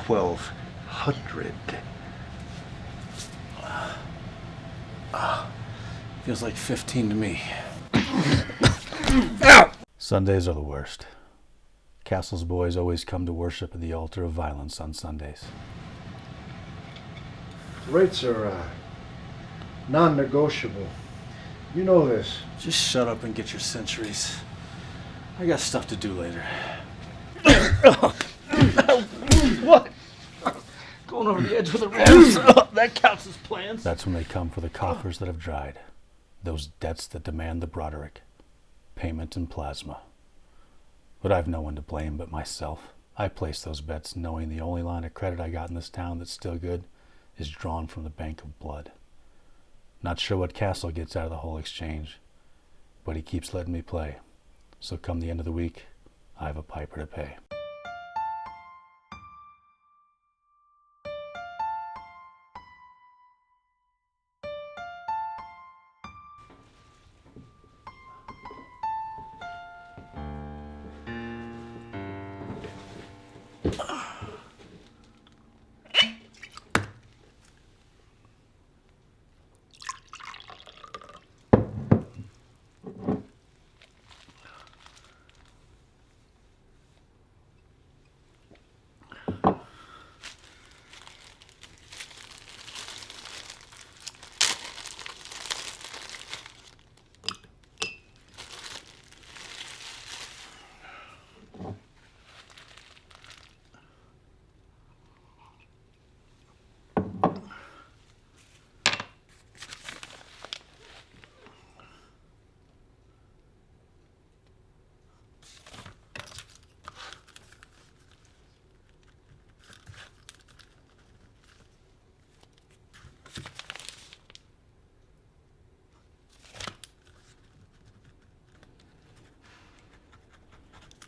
$1,200. Feels like 15 to me. Sundays are the worst. Castle's boys always come to worship at the altar of violence on Sundays. Rates are non-negotiable. You know this. Just shut up and get your centuries. I got stuff to do later. What? Going over the edge with a rams? That counts as plans. That's when they come for the coffers that have dried. Those debts that demand the Broderick. Payment in plasma. But I've no one to blame but myself. I placed those bets knowing the only line of credit I got in this town that's still good is drawn from the bank of blood. Not sure what Castle gets out of the whole exchange, but he keeps letting me play. So come the end of the week, I have a piper to pay.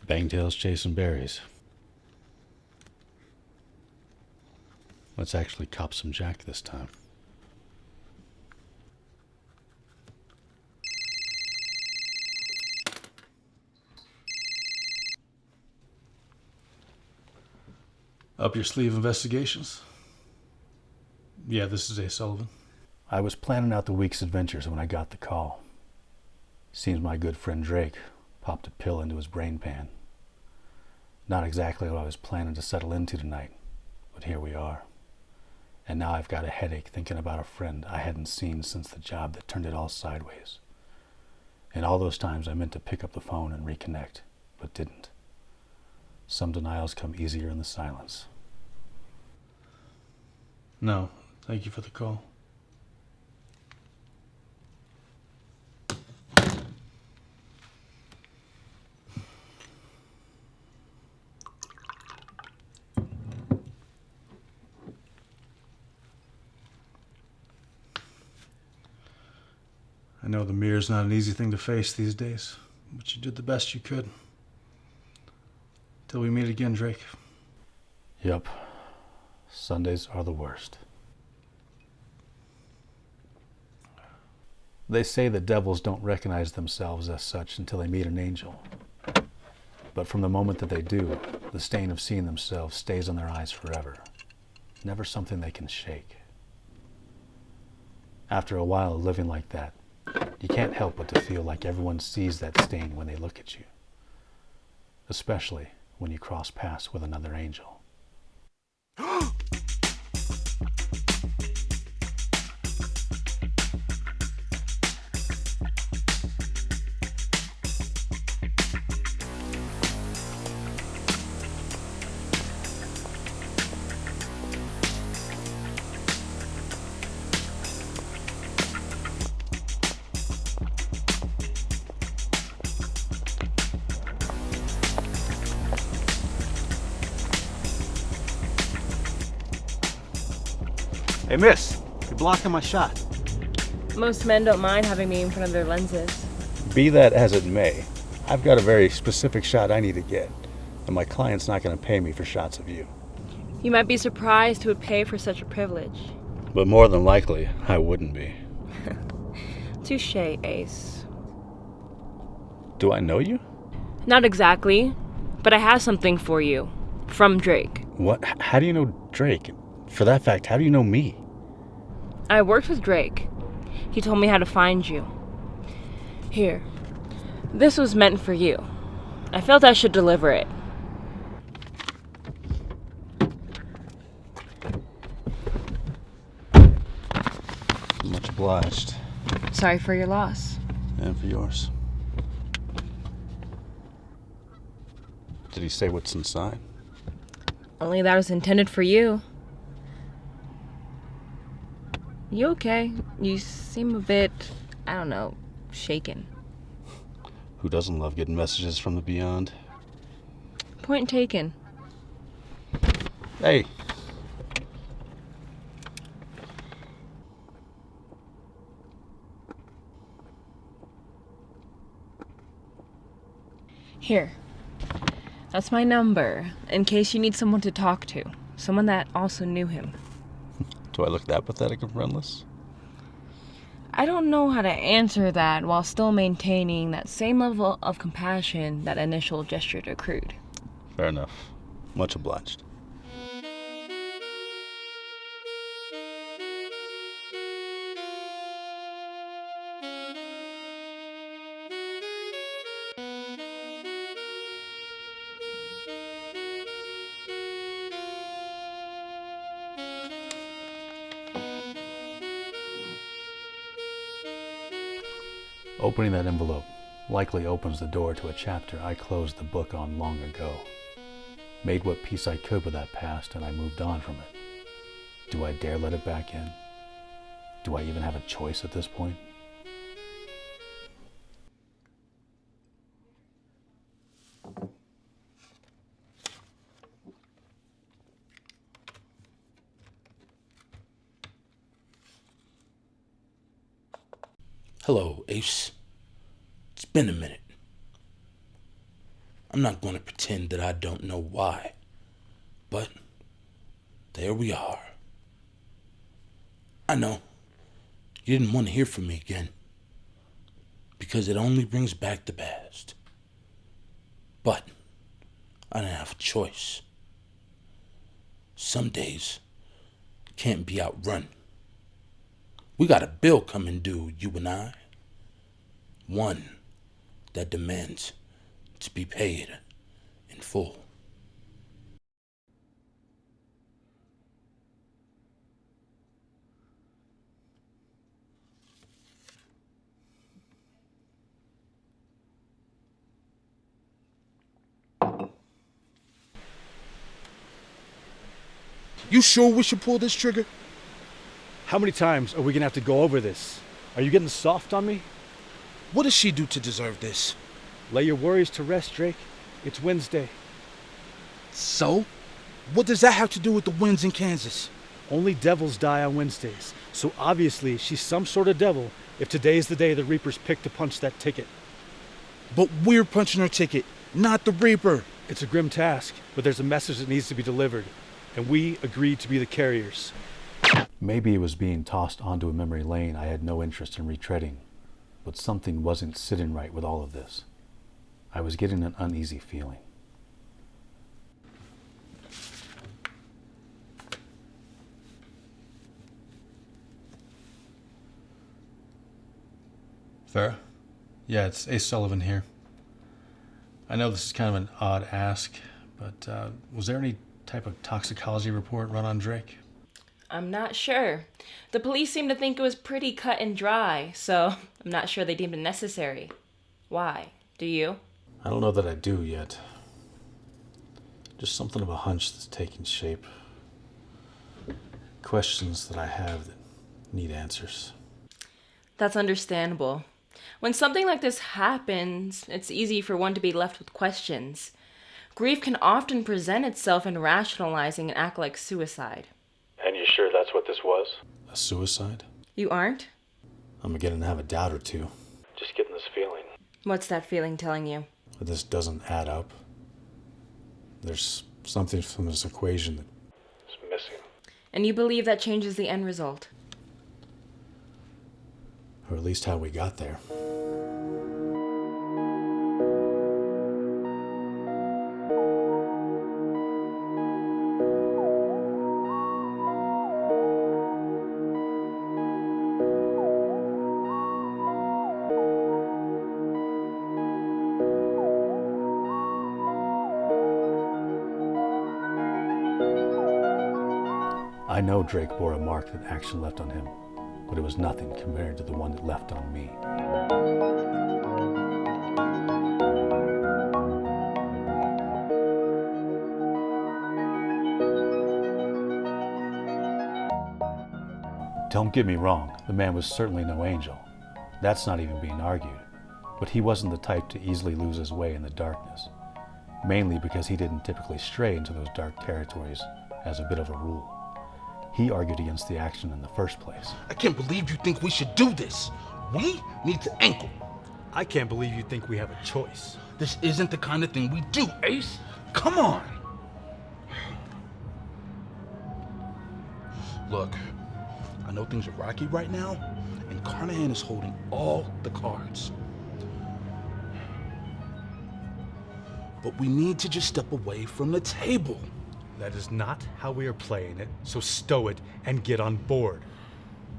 Bangtails chasing berries. Let's actually cop some Jack this time. Up your sleeve investigations? Yeah, this is A. Sullivan. I was planning out the week's adventures when I got the call. Seems my good friend Drake popped a pill into his brain pan. Not exactly what I was planning to settle into tonight, but here we are. And now I've got a headache thinking about a friend I hadn't seen since the job that turned it all sideways. And all those times I meant to pick up the phone and reconnect, but didn't. Some denials come easier in the silence. No, thank you for the call. I know the mirror's not an easy thing to face these days, but you did the best you could. Till we meet again, Drake. Yep. Sundays are the worst. They say that devils don't recognize themselves as such until they meet an angel. But from the moment that they do, the stain of seeing themselves stays on their eyes forever. Never something they can shake. After a while of living like that, you can't help but to feel like everyone sees that stain when they look at you. Especially when you cross paths with another angel. Hey, miss, you're blocking my shot. Most men don't mind having me in front of their lenses. Be that as it may, I've got a very specific shot I need to get, and my client's not going to pay me for shots of you. You might be surprised who would pay for such a privilege. But more than likely, I wouldn't be. Touché, Ace. Do I know you? Not exactly, but I have something for you. From Drake. What? How do you know Drake? For that fact, how do you know me? I worked with Drake. He told me how to find you. Here. This was meant for you. I felt I should deliver it. Much obliged. Sorry for your loss. And for yours. Did he say what's inside? Only that was intended for you. You okay? You seem a bit, I don't know, shaken. Who doesn't love getting messages from the beyond? Point taken. Hey. Here. That's my number, in case you need someone to talk to. Someone that also knew him. Do I look that pathetic and friendless? I don't know how to answer that while still maintaining that same level of compassion that initial gesture accrued. Fair enough. Much obliged. Opening that envelope likely opens the door to a chapter I closed the book on long ago. Made what peace I could with that past, and I moved on from it. Do I dare let it back in? Do I even have a choice at this point? Hello, Ace. It's been a minute. I'm not going to pretend that I don't know why, but there we are. I know you didn't want to hear from me again, because it only brings back the past. But I didn't have a choice. Some days can't be outrun. We got a bill coming due, you and I. One that demands to be paid in full. You sure we should pull this trigger? How many times are we gonna have to go over this? Are you getting soft on me? What does she do to deserve this? Lay your worries to rest, Drake. It's Wednesday. So? What does that have to do with the winds in Kansas? Only devils die on Wednesdays, so obviously she's some sort of devil if today's the day the Reapers pick to punch that ticket. But we're punching her ticket, not the Reaper. It's a grim task, but there's a message that needs to be delivered, and we agreed to be the carriers. Maybe it was being tossed onto a memory lane I had no interest in retreading, but something wasn't sitting right with all of this. I was getting an uneasy feeling. Farah? Yeah, it's Ace Sullivan here. I know this is kind of an odd ask, but was there any type of toxicology report run on Drake? I'm not sure. The police seem to think it was pretty cut and dry, so I'm not sure they deemed it necessary. Why? Do you? I don't know that I do yet. Just something of a hunch that's taking shape. Questions that I have that need answers. That's understandable. When something like this happens, it's easy for one to be left with questions. Grief can often present itself in rationalizing and act like suicide. And you sure that's what this was? A suicide? You aren't? I'm beginning to have a doubt or two. Just getting this feeling. What's that feeling telling you? That this doesn't add up. There's something from this equation that's missing. And you believe that changes the end result? Or at least how we got there. I know Drake bore a mark that action left on him, but it was nothing compared to the one that left on me. Don't get me wrong, the man was certainly no angel. That's not even being argued. But he wasn't the type to easily lose his way in the darkness, mainly because he didn't typically stray into those dark territories as a bit of a rule. He argued against the action in the first place. I can't believe you think we should do this. We need to ankle. I can't believe you think we have a choice. This isn't the kind of thing we do, Ace. Come on. Look, I know things are rocky right now, and Carnahan is holding all the cards. But we need to just step away from the table. That is not how we are playing it, so stow it and get on board.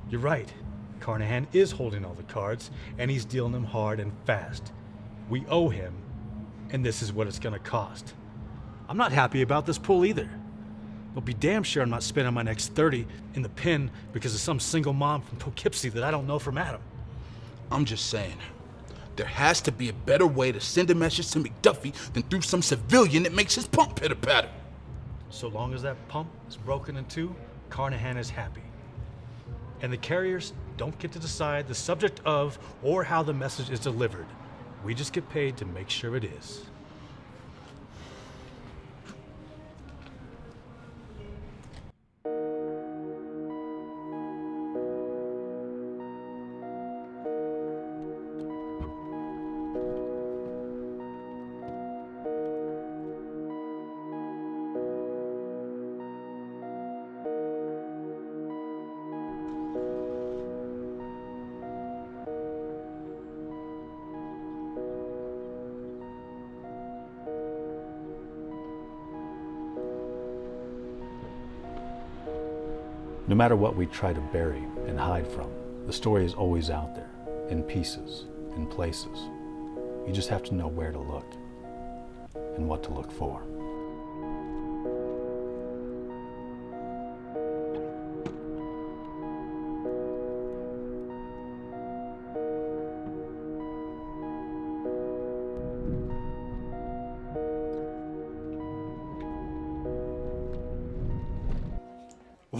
You're right. Carnahan is holding all the cards, and he's dealing them hard and fast. We owe him, and this is what it's gonna cost. I'm not happy about this pull either. But be damn sure I'm not spending my next 30 in the pen because of some single mom from Poughkeepsie that I don't know from Adam. I'm just saying, there has to be a better way to send a message to McDuffie than through some civilian that makes his pump pitter-patter. So long as that pump is broken in two, Carnahan is happy. And the carriers don't get to decide the subject of or how the message is delivered. We just get paid to make sure it is. No matter what we try to bury and hide from, the story is always out there, in pieces, in places. You just have to know where to look and what to look for.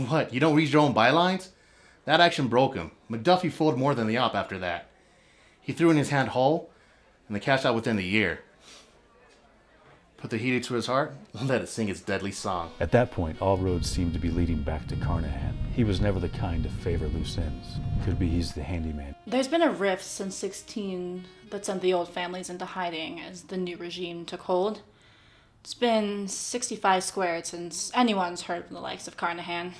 What, you don't read your own bylines? That action broke him. McDuffie fooled more than the op after that. He threw in his hand whole, and the cash out within the year. Put the heater to his heart, let it sing its deadly song. At that point, all roads seemed to be leading back to Carnahan. He was never the kind to favor loose ends. Could be he's the handyman. There's been a rift since 16 that sent the old families into hiding as the new regime took hold. It's been 65 squared since anyone's heard from the likes of Carnahan.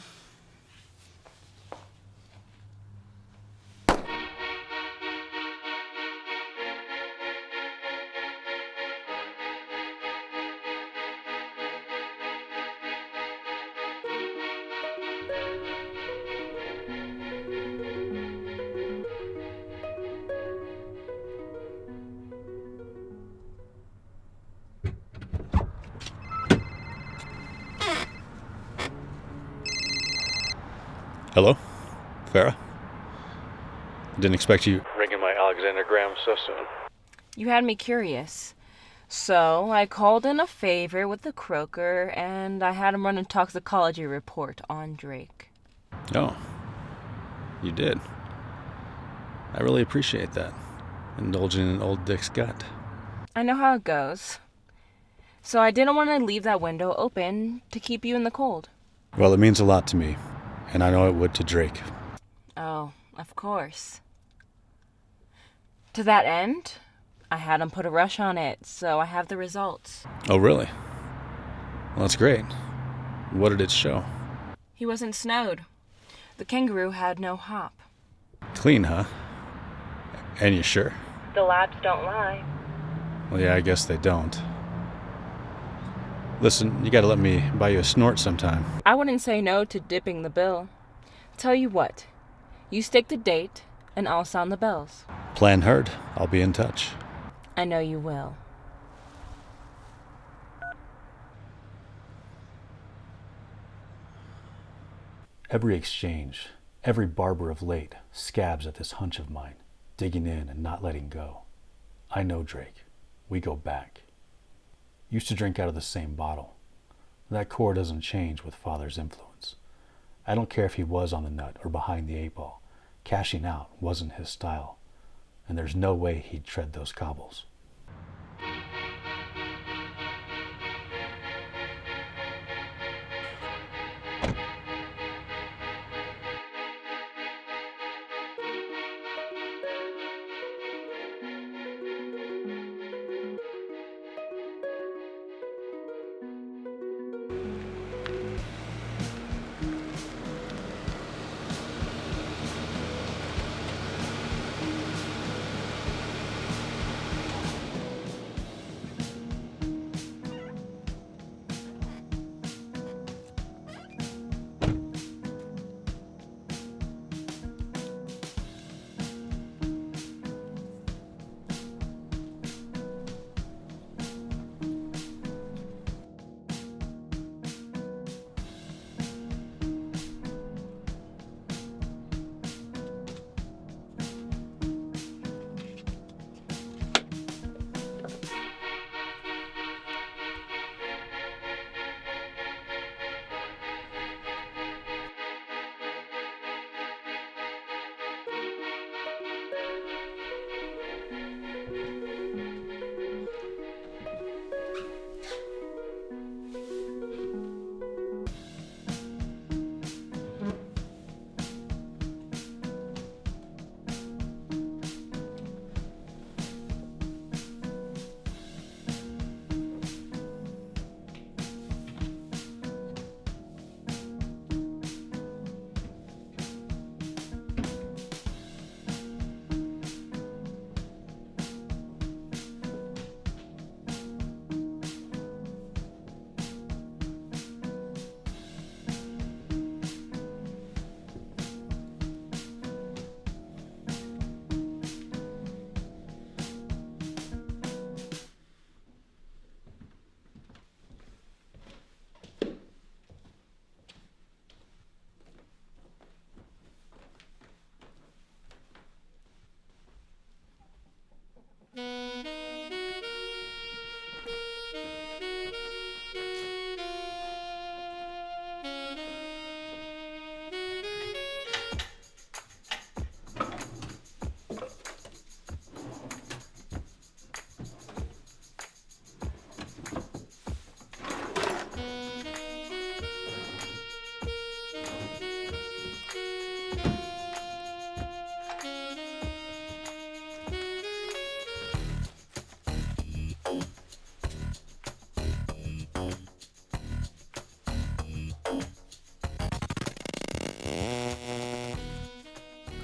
Hello? Farah? Didn't expect you. Ringing my Alexander Graham so soon. You had me curious. So I called in a favor with the croaker, and I had him run a toxicology report on Drake. Oh. You did. I really appreciate that. Indulging in old Dick's gut. I know how it goes. So I didn't want to leave that window open to keep you in the cold. Well, it means a lot to me. And I know it would to Drake. Oh, of course. To that end, I had him put a rush on it, so I have the results. Oh, really? Well, that's great. What did it show? He wasn't snowed. The kangaroo had no hop. Clean, huh? And you sure? The labs don't lie. Well, yeah, I guess they don't. Listen, you gotta let me buy you a snort sometime. I wouldn't say no to dipping the bill. Tell you what, you stick the date, and I'll sound the bells. Plan heard. I'll be in touch. I know you will. Every exchange, every barber of late scabs at this hunch of mine, digging in and not letting go. I know Drake. We go back. Used to drink out of the same bottle. That core doesn't change with father's influence. I don't care if he was on the nut or behind the 8-ball. Cashing out wasn't his style, and there's no way he'd tread those cobbles.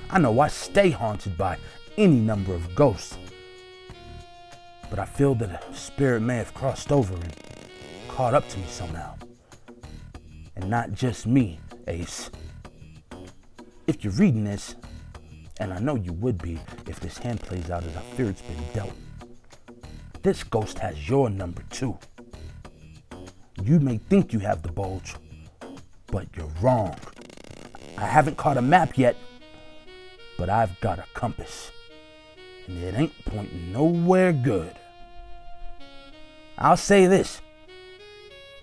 I know I stay haunted by any number of ghosts, but I feel that a spirit may have crossed over and caught up to me somehow. And not just me, Ace. If you're reading this, and I know you would be if this hand plays out as I fear it's been dealt, this ghost has your number too. You may think you have the bulge, but you're wrong. I haven't caught a map yet, but I've got a compass, and it ain't pointing nowhere good. I'll say this,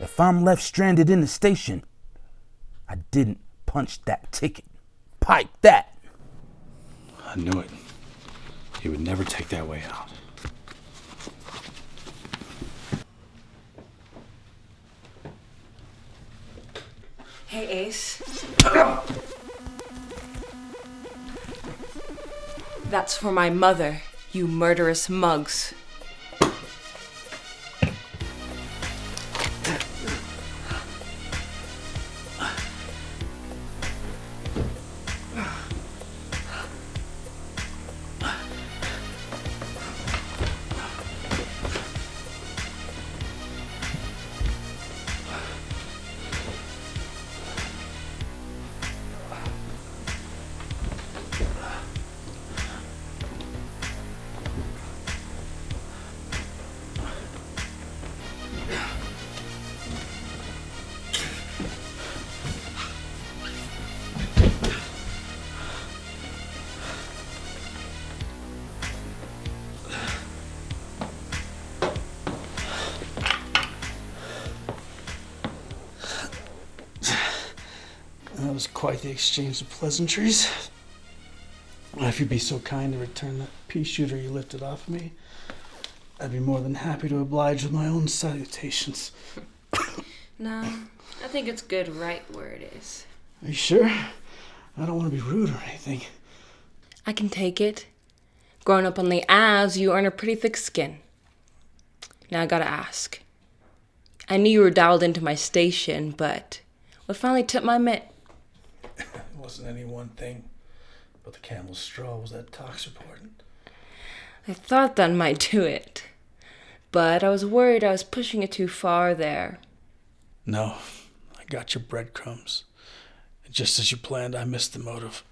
if I'm left stranded in the station, I didn't punch that ticket. Pipe that. I knew it. He would never take that way out. Hey, Ace. That's for my mother, you murderous mugs. was quite the exchange of pleasantries. If you'd be so kind to return that pea shooter you lifted off of me, I'd be more than happy to oblige with my own salutations. No, I think it's good right where it is. Are you sure? I don't want to be rude or anything. I can take it. Growing up on the Avs, you earn a pretty thick skin. Now I gotta ask. I knew you were dialed into my station, but what finally tipped my mitt? It wasn't any one thing, but the camel's straw was that tox report. I thought that might do it, but I was worried I was pushing it too far there. No, I got your breadcrumbs. Just as you planned, I missed the motive.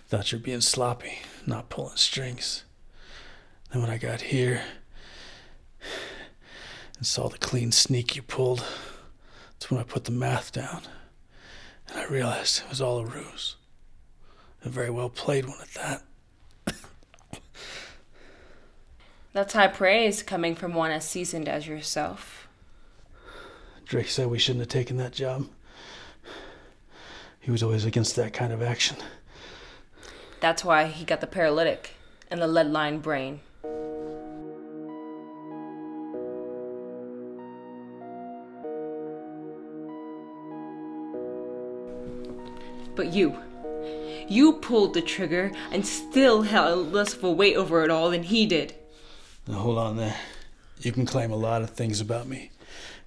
Thought you were being sloppy, not pulling strings. Then when I got here and saw the clean sneak you pulled, that's when I put the math down. And I realized it was all a ruse. A very well played one at that. That's high praise coming from one as seasoned as yourself. Drake said we shouldn't have taken that job. He was always against that kind of action. That's why he got the paralytic and the lead-lined brain. But you pulled the trigger and still held less of a weight over it all than he did. Now hold on there. You can claim a lot of things about me,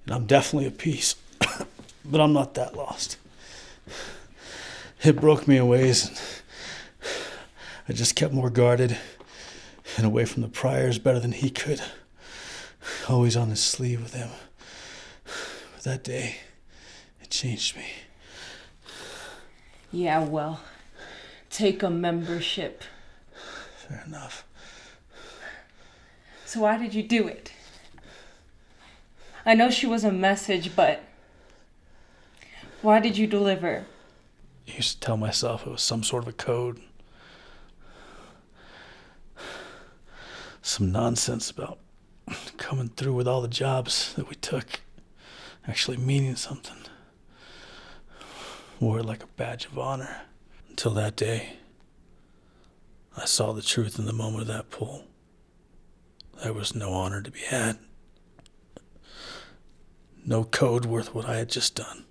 and I'm definitely a piece, but I'm not that lost. It broke me in ways, and I just kept more guarded and away from the priors better than he could. Always on his sleeve with him. But that day, it changed me. Yeah, well, take a membership. Fair enough. So why did you do it? I know she was a message, but why did you deliver? I used to tell myself it was some sort of a code. Some nonsense about coming through with all the jobs that we took actually meaning something. Wore it like a badge of honor. Until that day, I saw the truth in the moment of that pull. There was no honor to be had. No code worth what I had just done,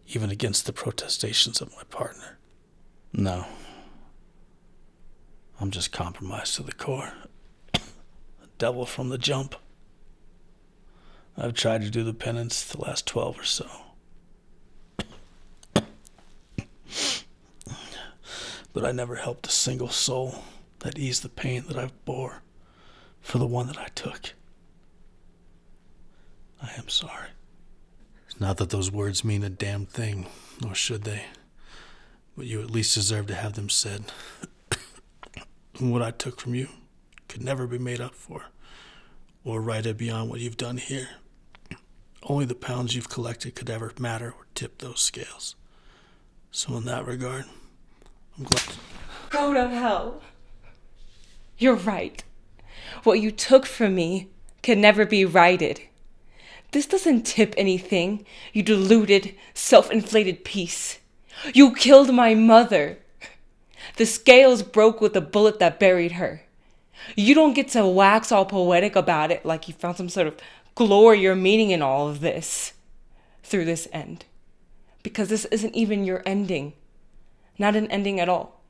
even against the protestations of my partner. No. I'm just compromised to the core. A devil from the jump. I've tried to do the penance the last 12 or so. But I never helped a single soul that eased the pain that I've bore for the one that I took. I am sorry. It's not that those words mean a damn thing, nor should they, but you at least deserve to have them said. And what I took from you could never be made up for, or righted beyond what you've done here. Only the pounds you've collected could ever matter or tip those scales. So in that regard, I'm glad. Go to hell. You're right. What you took from me can never be righted. This doesn't tip anything, you deluded, self-inflated piece. You killed my mother. The scales broke with the bullet that buried her. You don't get to wax all poetic about it like you found some sort of glory or meaning in all of this through this end. Because this isn't even your ending. Not an ending at all.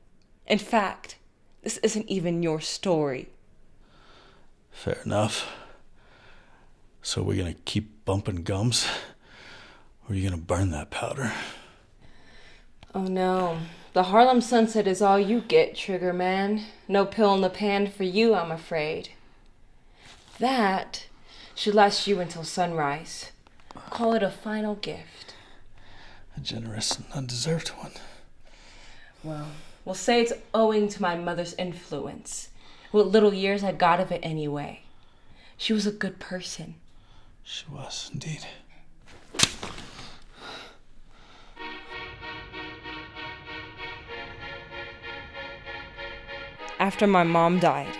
In fact, this isn't even your story. Fair enough. So we're gonna keep bumping gums? Or are you gonna burn that powder? Oh no. The Harlem sunset is all you get, Trigger Man. No pill in the pan for you, I'm afraid. That should last you until sunrise. Call it a final gift. A generous and undeserved one. Well, we'll say it's owing to my mother's influence. What little years I got of it anyway. She was a good person. She was, indeed. After my mom died,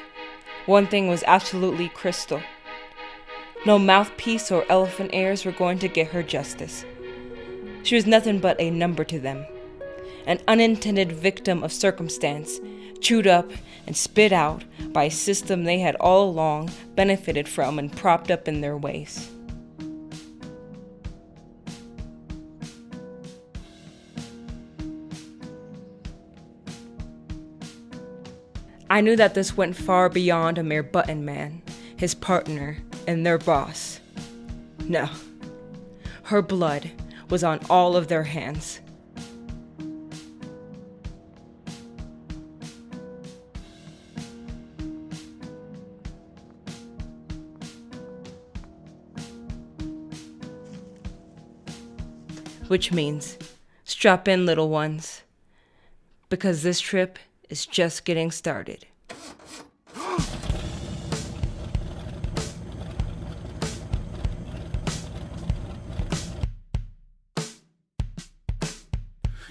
one thing was absolutely crystal. No mouthpiece or elephant ears were going to get her justice. She was nothing but a number to them, an unintended victim of circumstance, chewed up and spit out by a system they had all along benefited from and propped up in their ways. I knew that this went far beyond a mere button man, his partner, and their boss. No, her blood was on all of their hands. Which means, strap in, little ones, because this trip is just getting started.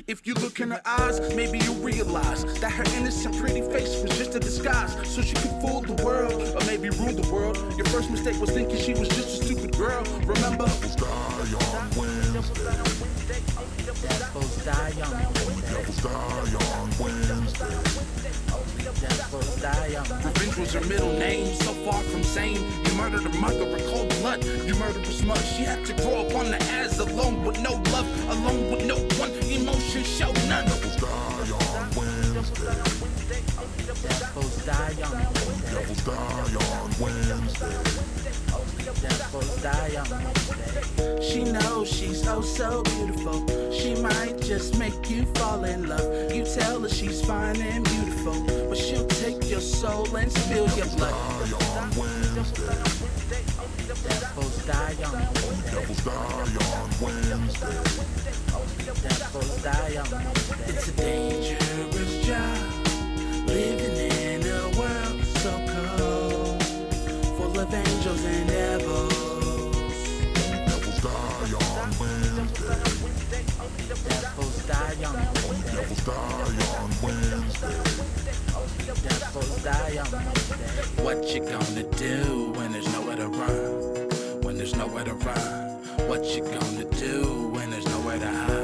If you look in her eyes, maybe you'll realize that her innocent pretty face was just a disguise, so she could fool the world, or maybe rule the world. Your first mistake was thinking she was just a stupid girl. Remember? Devils die on Wednesday. Devils die on Wednesday. Devils die on Wednesday. Devils die on Wednesday. Revenge was her middle name, so far from sane. You murdered her mother in cold blood. You murdered her smut. She had to grow up on the ass, alone with no love, alone with no one emotion, show none. Devils die on Wednesday. Devils die on Wednesday. Devils die on Wednesday. Devils die on Wednesday. She knows she's oh so beautiful. She might just make you fall in love. You tell her she's fine and beautiful, but she'll take your soul and spill your blood. Devils die on Wednesday. Devils die on Wednesday. Devils die on Wednesday. Devils die on Wednesday. It's a dangerous job, living in a world so cold, full of angels and devils. Devils die on Wednesday. Devils die on Wednesday. Devils die on Wednesday. Devils die on Wednesday. What you gonna do when there's nowhere to run? When there's nowhere to run? What you gonna do when there's nowhere to hide?